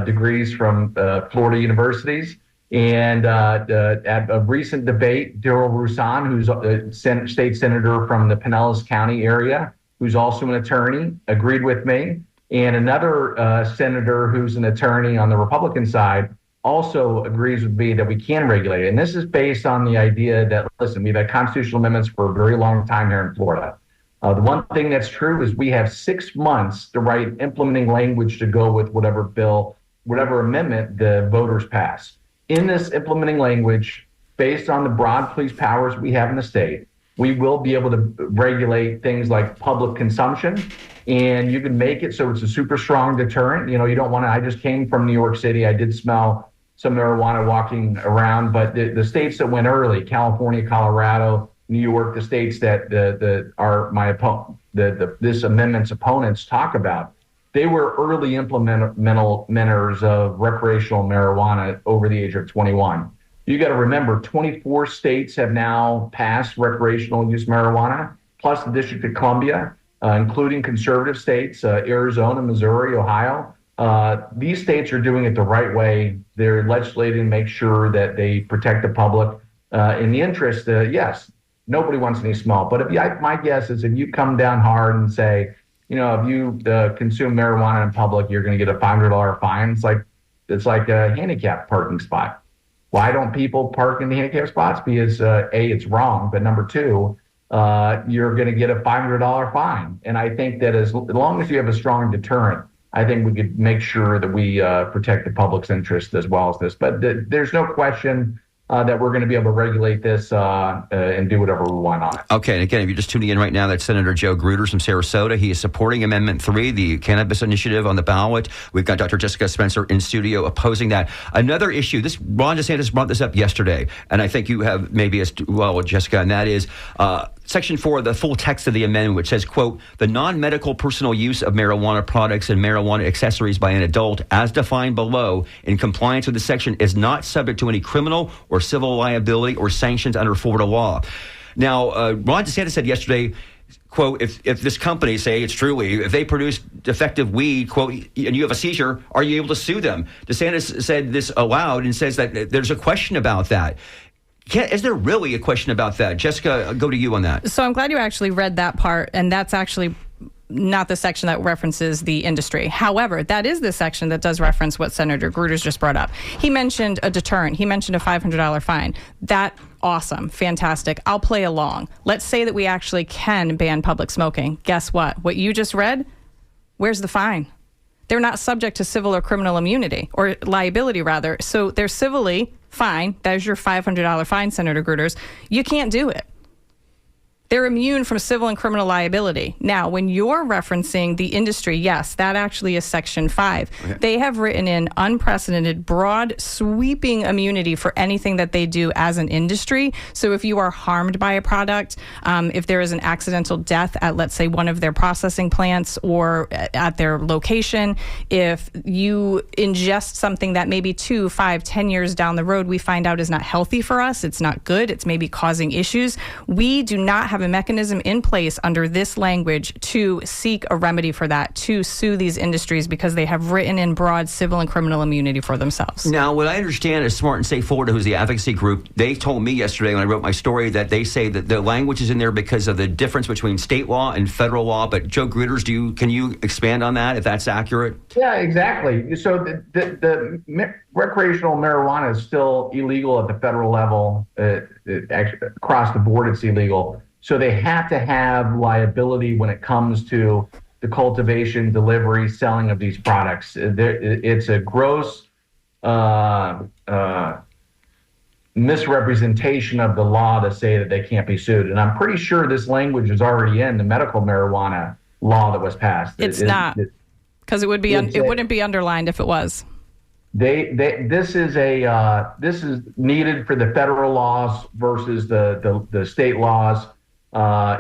degrees from Florida universities. And at a recent debate, Darrell Rouson, who's a state senator from the Pinellas County area, who's also an attorney, agreed with me. And another senator who's an attorney on the Republican side also agrees with me that we can regulate it. And this is based on the idea that, listen, we've had constitutional amendments for a very long time here in Florida. The one thing that's true is we have 6 months to write implementing language to go with whatever bill, whatever amendment the voters pass. In this implementing language, based on the broad police powers we have in the state, we will be able to regulate things like public consumption, and you can make it so it's a super strong deterrent. You know, you don't want to, I just came from New York City. I did smell some marijuana walking around, but the states that went early, California, Colorado, New York, the states that this amendment's opponents talk about, they were early implementers of recreational marijuana over the age of 21. You got to remember, 24 states have now passed recreational use marijuana, plus the District of Columbia, including conservative states, Arizona, Missouri, Ohio. These states are doing it the right way. They're legislating to make sure that they protect the public in the interest. Yes, nobody wants any smell, but my guess is if you come down hard and say, you know, if you consume marijuana in public, you're going to get a $500 fine. It's like a handicap parking spot. Why don't people park in the handicap spots? Because A, it's wrong, but number 2, you're going to get a $500 fine. And I think that as long as you have a strong deterrent, I think we could make sure that we protect the public's interest as well as this. But there's no question that we're going to be able to regulate this and do whatever we want on it. Okay, and again, if you're just tuning in right now, that's Senator Joe Gruters from Sarasota. He is supporting Amendment 3, the cannabis initiative on the ballot. We've got Dr. Jessica Spencer in studio opposing that. Another issue, Ron DeSantis brought this up yesterday, and I think you have maybe as well, Jessica, and that is Section 4, the full text of the amendment, which says, quote, the non-medical personal use of marijuana products and marijuana accessories by an adult, as defined below, in compliance with the section, is not subject to any criminal or civil liability or sanctions under Florida law. Now, Ron DeSantis said yesterday, quote, if this company, say it's Truly, if they produce defective weed, quote, and you have a seizure, are you able to sue them? DeSantis said this aloud and says that there's a question about that. Is there really a question about that? Jessica, I'll go to you on that. So I'm glad you actually read that part, and that's actually not the section that references the industry. However, that is the section that does reference what Senator Gruters just brought up. He mentioned a deterrent. He mentioned a $500 fine. That, awesome, fantastic. I'll play along. Let's say that we actually can ban public smoking. Guess what? What you just read, where's the fine? They're not subject to civil or criminal immunity, or liability rather. So they're civilly fine. There's your $500 fine, Senator Gruters. You can't do it. They're immune from civil and criminal liability. Now, when you're referencing the industry, yes, that actually is Section 5. Okay. They have written in unprecedented, broad, sweeping immunity for anything that they do as an industry. So if you are harmed by a product, if there is an accidental death at, let's say, one of their processing plants or at their location, if you ingest something that maybe 2, 5, 10 years down the road we find out is not healthy for us, it's not good, it's maybe causing issues, we do not have a mechanism in place under this language to seek a remedy for that, to sue these industries because they have written in broad civil and criminal immunity for themselves. Now, what I understand is Smart and Safe Florida, who's the advocacy group, they told me yesterday when I wrote my story that they say that the language is in there because of the difference between state law and federal law. But Joe Gruters, can you expand on that if that's accurate? Yeah, exactly. So the recreational marijuana is still illegal at the federal level. Actually, across the board, it's illegal. So they have to have liability when it comes to the cultivation, delivery, selling of these products. It's a gross misrepresentation of the law to say that they can't be sued. And I'm pretty sure this language is already in the medical marijuana law that was passed. It's not, because it would be it wouldn't be underlined if it was. This is needed for the federal laws versus the state laws.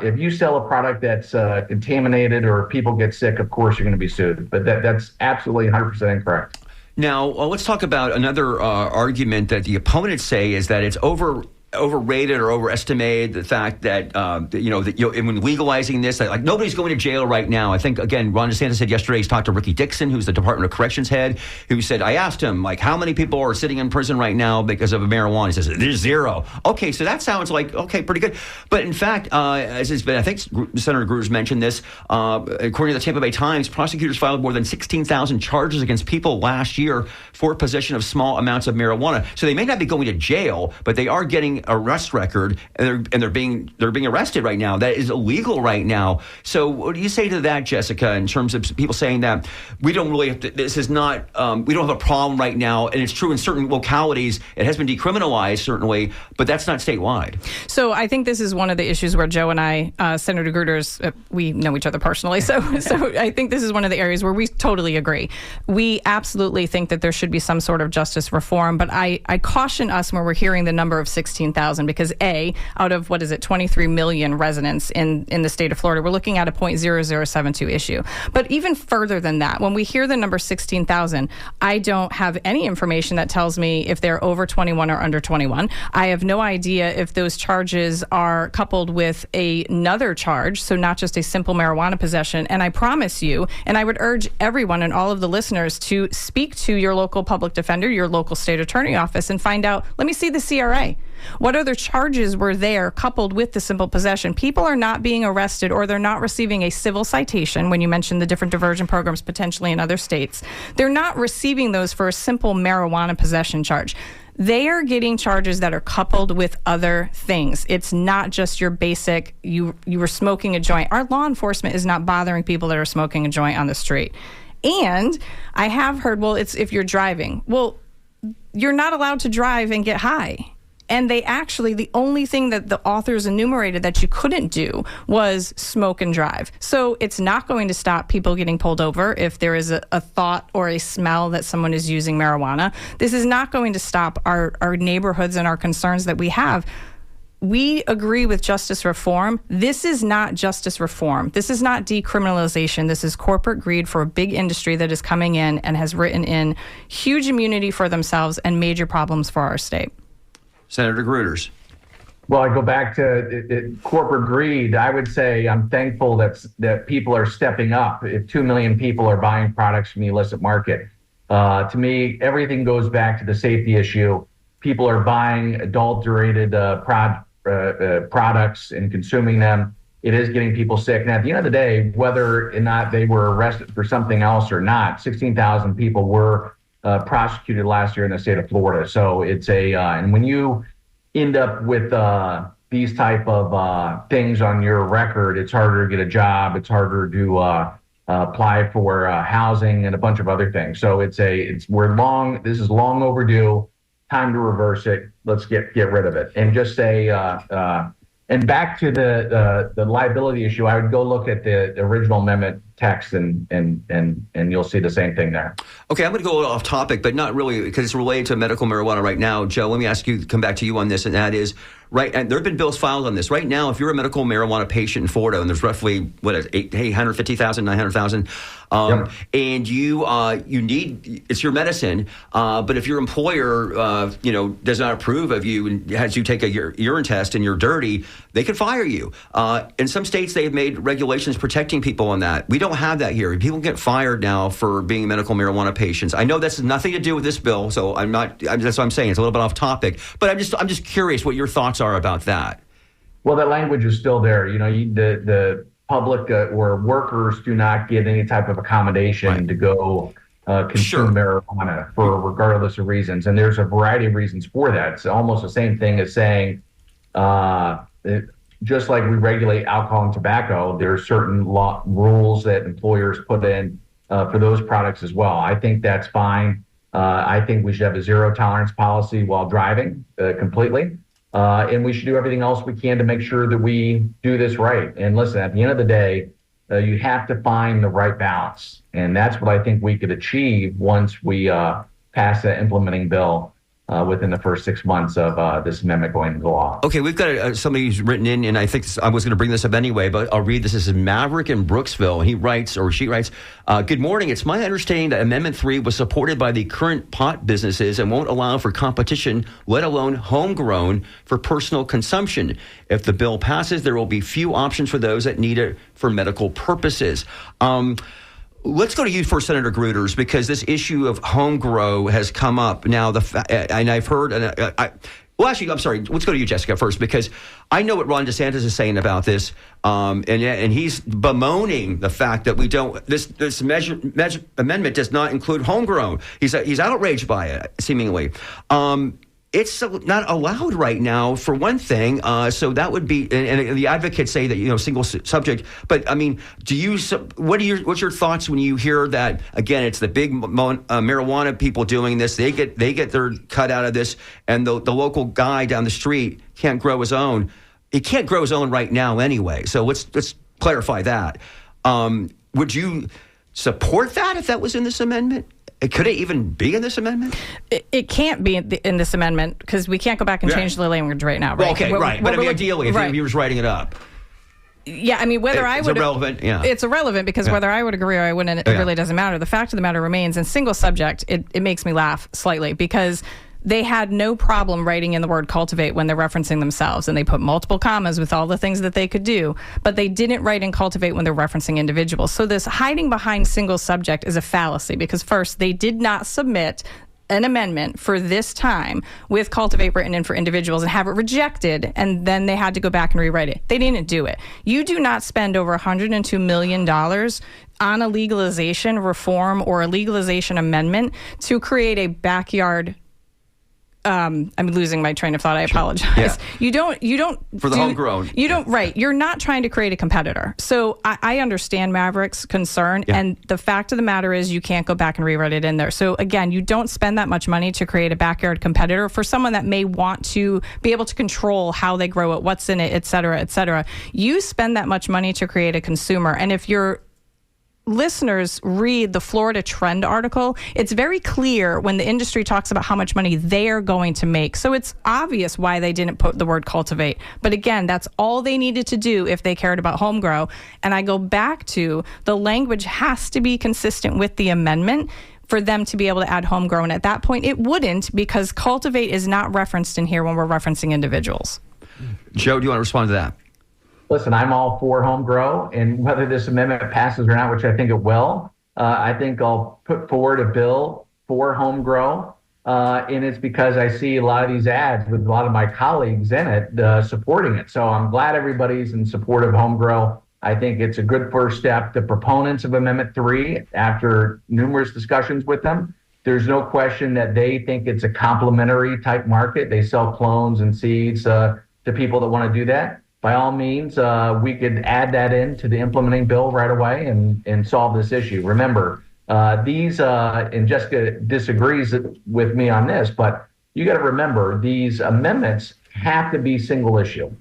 If you sell a product that's contaminated or people get sick, of course you're going to be sued. But that's absolutely 100% incorrect. Now, let's talk about another argument that the opponents say is that it's overrated or overestimated the fact that when legalizing this, that, like, nobody's going to jail right now. I think, again, Ron DeSantis said yesterday he's talked to Ricky Dixon, who's the Department of Corrections head, who said, I asked him, like, how many people are sitting in prison right now because of marijuana? He says, there's zero. Okay, so that sounds like, okay, pretty good. But in fact, as has been, I think Senator Gruters mentioned this, according to the Tampa Bay Times, prosecutors filed more than 16,000 charges against people last year for possession of small amounts of marijuana. So they may not be going to jail, but they are getting arrest record, and they're being arrested right now. That is illegal right now. So what do you say to that, Jessica, in terms of people saying that we don't really have to, this is not, we don't have a problem right now, and it's true in certain localities, it has been decriminalized certainly, but that's not statewide. So I think this is one of the issues where Joe and I, Senator Gruters, we know each other personally, so I think this is one of the areas where we totally agree. We absolutely think that there should be some sort of justice reform, but I caution us when we're hearing the number of 16,000, because out of 23 million residents in the state of Florida, we're looking at a 0.0072 issue. But even further than that, when we hear the number 16,000, I don't have any information that tells me if they're over 21 or under 21. I have no idea if those charges are coupled with another charge, so not just a simple marijuana possession. And I promise you, and I would urge everyone and all of the listeners to speak to your local public defender, your local state attorney office, and find out, let me see the CRA. What other charges were there coupled with the simple possession? People are not being arrested, or they're not receiving a civil citation. When you mentioned the different diversion programs potentially in other states, they're not receiving those for a simple marijuana possession charge. They are getting charges that are coupled with other things. It's not just your basic, you were smoking a joint. Our law enforcement is not bothering people that are smoking a joint on the street. And I have heard, well, it's if you're driving. Well, you're not allowed to drive and get high. And they actually, the only thing that the authors enumerated that you couldn't do was smoke and drive. So it's not going to stop people getting pulled over if there is a thought or a smell that someone is using marijuana. This is not going to stop our neighborhoods and our concerns that we have. We agree with justice reform. This is not justice reform. This is not decriminalization. This is corporate greed for a big industry that is coming in and has written in huge immunity for themselves and major problems for our state. Senator Gruters. Well, I go back to corporate greed. I would say I'm thankful that people are stepping up. If 2 million people are buying products from the illicit market, to me, everything goes back to the safety issue. People are buying adulterated products and consuming them. It is getting people sick. Now, at the end of the day, whether or not they were arrested for something else or not, 16,000 people were prosecuted last year in the state of Florida. So it's and when you end up with these type of things on your record, it's harder to get a job. It's harder to apply for housing and a bunch of other things. So this is long overdue. Time to reverse it. Let's get rid of it. And just say, and back to the liability issue, I would go look at the original amendment text and you'll see the same thing there. Okay, I'm going to go off topic, but not really, because it's related to medical marijuana right now. Joe, let me come back to you on this, and that is, right, and there have been bills filed on this. Right now, if you're a medical marijuana patient in Florida, and there's roughly, 850,000, 900,000, Yep. and you need, it's your medicine, but if your employer, does not approve of you and has you take a urine test and you're dirty, they can fire you. In some states, they have made regulations protecting people on that. We don't have that here. People get fired now for being medical marijuana patients. I know that's nothing to do with this bill, so that's what I'm saying. It's a little bit off topic, but I'm just curious what your thoughts are about that. Well, that language is still there. The public or workers do not get any type of accommodation to go consume marijuana for regardless of reasons. And there's a variety of reasons for that. It's almost the same thing as saying, just like we regulate alcohol and tobacco, there are certain rules that employers put in for those products as well. I think that's fine. I think we should have a zero tolerance policy while driving completely. And we should do everything else we can to make sure that we do this right. And listen, at the end of the day, you have to find the right balance. And that's what I think we could achieve once we pass that implementing bill within the first 6 months of this amendment going into law. Okay, we've got somebody who's written in, and I think I was going to bring this up anyway, but I'll read this. This is Maverick in Brooksville, and he writes, or she writes, good morning. It's my understanding that Amendment 3 was supported by the current pot businesses and won't allow for competition, let alone homegrown, for personal consumption. If the bill passes, there will be few options for those that need it for medical purposes. Let's go to you first, Senator Gruters, because this issue of home grow has come up now. And I've heard, well, actually, I'm sorry. Let's go to you, Jessica, first, because I know what Ron DeSantis is saying about this, and he's bemoaning the fact that we don't. This amendment does not include homegrown. He's outraged by it, seemingly. It's not allowed right now, for one thing. So that would be, and the advocates say that, single subject. But I mean, what's your thoughts when you hear that? Again, it's the big marijuana people doing this. They get their cut out of this, and the local guy down the street can't grow his own. He can't grow his own right now anyway. So let's clarify that. Would you support that if that was in this amendment? Could it even be in this amendment? It can't be in this amendment because we can't go back and change the language right now, right? Well, okay, right. But I mean, ideally, if he was writing it up. Yeah, I mean, whether I would... It's irrelevant, yeah. It's irrelevant because whether I would agree or I wouldn't, it really doesn't matter. The fact of the matter remains, in single subject, it makes me laugh slightly because they had no problem writing in the word cultivate when they're referencing themselves, and they put multiple commas with all the things that they could do, but they didn't write in cultivate when they're referencing individuals. So this hiding behind single subject is a fallacy because first, they did not submit an amendment for this time with cultivate written in for individuals and have it rejected, and then they had to go back and rewrite it. They didn't do it. You do not spend over $102 million on a legalization reform or a legalization amendment to create a backyard. I'm losing my train of thought. I apologize. Yeah. You don't for the homegrown. You don't, right. You're not trying to create a competitor. So I understand Maverick's concern. Yeah. And the fact of the matter is you can't go back and rewrite it in there. So again, you don't spend that much money to create a backyard competitor for someone that may want to be able to control how they grow it, what's in it, et cetera, et cetera. You spend that much money to create a consumer. And if you're listeners read the Florida Trend article, it's very clear when the industry talks about how much money they are going to make. So it's obvious why they didn't put the word cultivate. But again, that's all they needed to do if they cared about home grow. And I go back to the language has to be consistent with the amendment for them to be able to add homegrown. At that point, it wouldn't, because cultivate is not referenced in here when we're referencing individuals. Joe, do you want to respond to that? Listen, I'm all for home grow, and whether this amendment passes or not, which I think it will, I think I'll put forward a bill for home grow, and it's because I see a lot of these ads with a lot of my colleagues in it supporting it. So I'm glad everybody's in support of home grow. I think it's a good first step. The proponents of Amendment 3, after numerous discussions with them, there's no question that they think it's a complementary type market. They sell clones and seeds to people that want to do that. By all means, we could add that into the implementing bill right away and solve this issue. Remember, and Jessica disagrees with me on this, but you got to remember these amendments have to be single issue.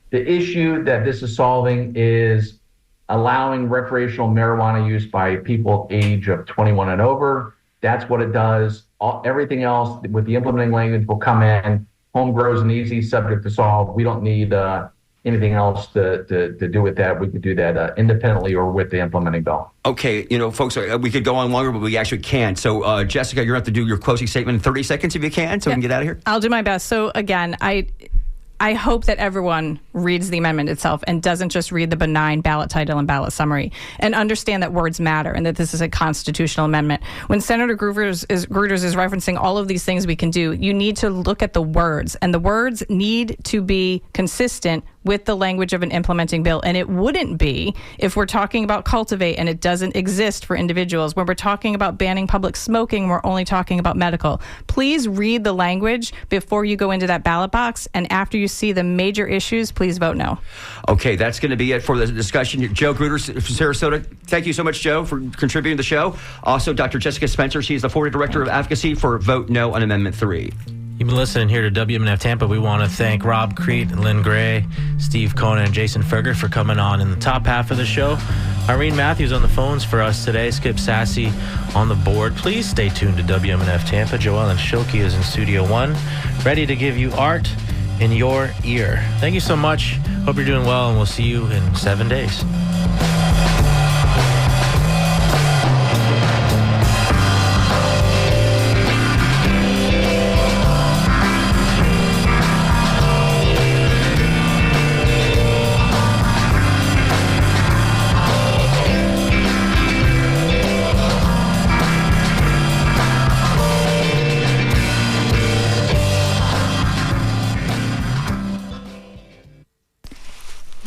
The issue that this is solving is allowing recreational marijuana use by people age of 21 and over. That's what it does. Everything else with the implementing language will come in. Home grow is an easy subject to solve. We don't need anything else to do with that. We could do that independently or with the implementing bill. Okay, folks, we could go on longer, but we actually can't. So, Jessica, you're going to have to do your closing statement in 30 seconds if you can, so we can get out of here. I'll do my best. So, again, I hope that everyone reads the amendment itself and doesn't just read the benign ballot title and ballot summary and understand that words matter and that this is a constitutional amendment. When Senator Gruters is referencing all of these things we can do, you need to look at the words, and the words need to be consistent with the language of an implementing bill. And it wouldn't be if we're talking about cultivate and it doesn't exist for individuals. When we're talking about banning public smoking, we're only talking about medical. Please read the language before you go into that ballot box. And after you see the major issues, please vote no. Okay, that's going to be it for the discussion. Joe Gruder from Sarasota. Thank you so much, Joe, for contributing to the show. Also, Dr. Jessica Spencer. She's the Florida Director of Advocacy for Vote No on Amendment 3. You've been listening here to WMNF Tampa. We want to thank Rob Crete, Lynn Gray, Steve Conan, and Jason Ferger for coming on in the top half of the show. Irene Matthews on the phones for us today. Skip Sassy on the board. Please stay tuned to WMNF Tampa. Joellen Schilke is in Studio 1, ready to give you art in your ear. Thank you so much. Hope you're doing well, and we'll see you in 7 days.